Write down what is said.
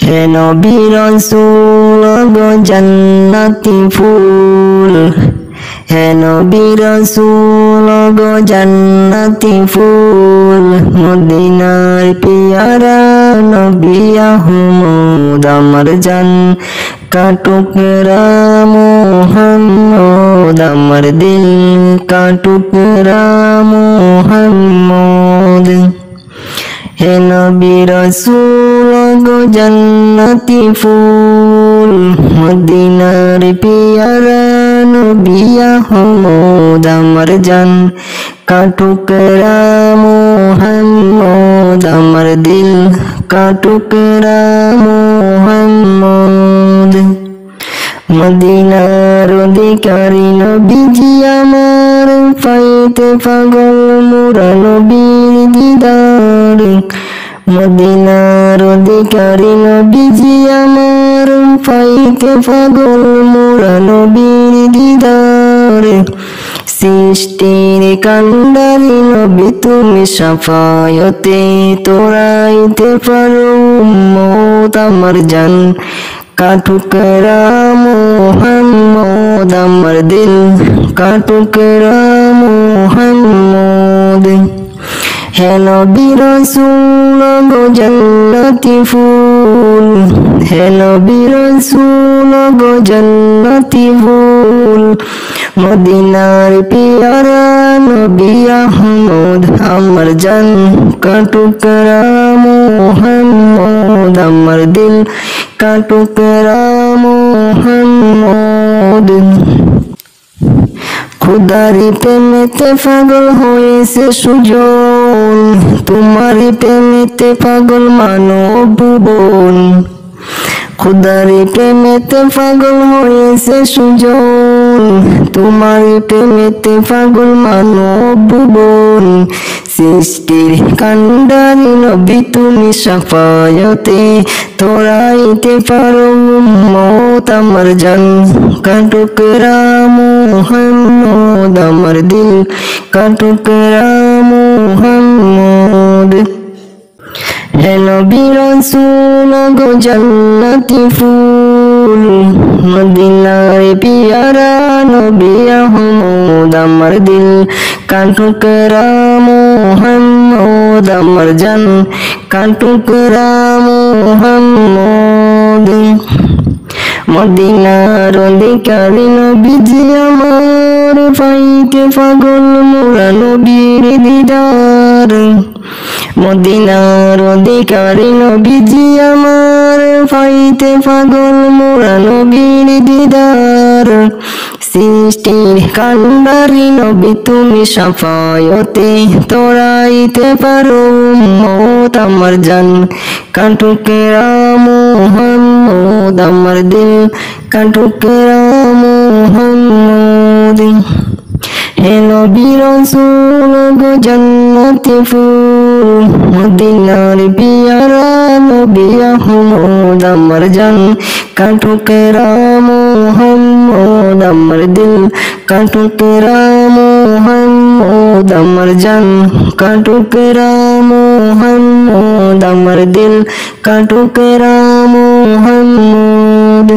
হে নবী রাসূল গো জান্নাতি ফুল, হে নবী রাসূল গো জান্নাতি ফুল, মদিনার পিয়ারা নবী আহমদ আমার জান का टुकड़ा मोहम्मद আমার दिल का टुकड़ा मोहम्मद হে নবী রাসূল গো জান্নাতি ফুল, মদিনার পিয়ারা নবী আহমদ আমার জান का टुकड़ा मोहम्मद আমার दिल का टुकड़ा मोहम्मद মদিনার অধিকারী নবীজি আমার পাইতে পাগল মোরা নবীর দিদার, মদিনার অধিকারী নবীজি আমার পাইতে পাগল মোরা নবীর দিদার, সৃষ্টির কান্ডারি নবী তুমি শাফায়াতে তোরাইতে পারো উম্মত আমার জান का टुकड़ा मोहम्मद আমার दिल का टुकड़ा मोहम्मद হে নবী রাসূল গো জান্নাতি ফুল, হে নবী রাসূল গো জান্নাতি ফুল, মদিনার পিয়ারা নবী আহমদ আমার জান का टुकड़ा मोहम्मद আমার दिल का टुकड़ा मोहम्मद খুদারি প্রেমেতে পাগল হয়েছে সুজন, তোমারি প্রেমেতে পাগল মানব ভুবন, খুদারি প্রেমেতে পাগল হয়েছে সুজন, তোমারি প্রেমেতে পাগল মানব ভুবন, সৃষ্টির কান্ডারি নবী তুমি শাফায়াতে তোরাইতে পারো উম্মত আমার জান का टुकड़ा मोहम्मद আমার दिल का टुकड़ा मोहम्मद হে নবী রাসূল গো জান্নাতি ফুল, মদিনার পিয়ারা নবী আহমদ আমার दिल का टुकड़ा मोहम्मद আমার জান का टुकड़ा मोहम्मद মদিনার অধিকারী নবীজি আমার পাইতে পাগল মোরা নবীর দিদার, মদিনার অধিকারী নবীজি আমার পাইতে পাগল মোরা নবীর দিদার, সৃষ্টির কান্ডারি নবী তুমি শাফায়াতে তোরাইতে পারো উম্মত আমার জান का टुकड़ा मोहम्मद আমার दिल का टुकड़ा मोहम्मद হে নবী রাসূল গো জান্নাতি ফুল, মদিনার পিয়ারা নবী আহমদ আমার জান का टुकड़ा मोहम्मद আমার दिल का टुकड़ा मोहम्मद আমার জান का टुकड़ा मोहम्मद আমার दिल का टुकड़ा मोहम्मद।